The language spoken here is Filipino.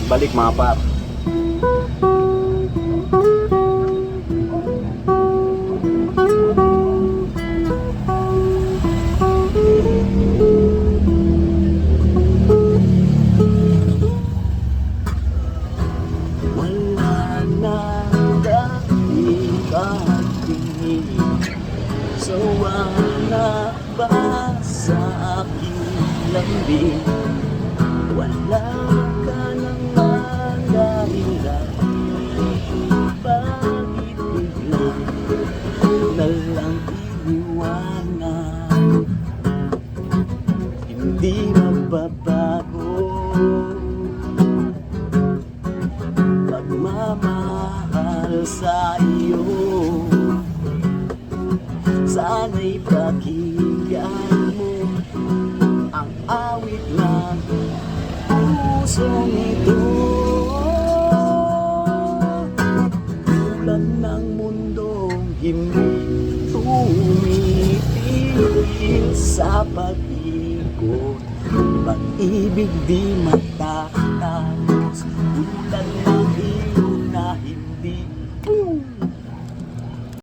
pagbalik mga par. Wala na ikatingin, sawa na ba sa aking lambing? Wala ka naman dahilan, bakit biglang nalang iniwanan? Hindi magbabago pagmamahal sa iyo. Sana'y pakinggan mo ang awit ng pusong ito. Ulan ng mundong hindi tumitigil sa pag-ikot, pag-ibig di matatag.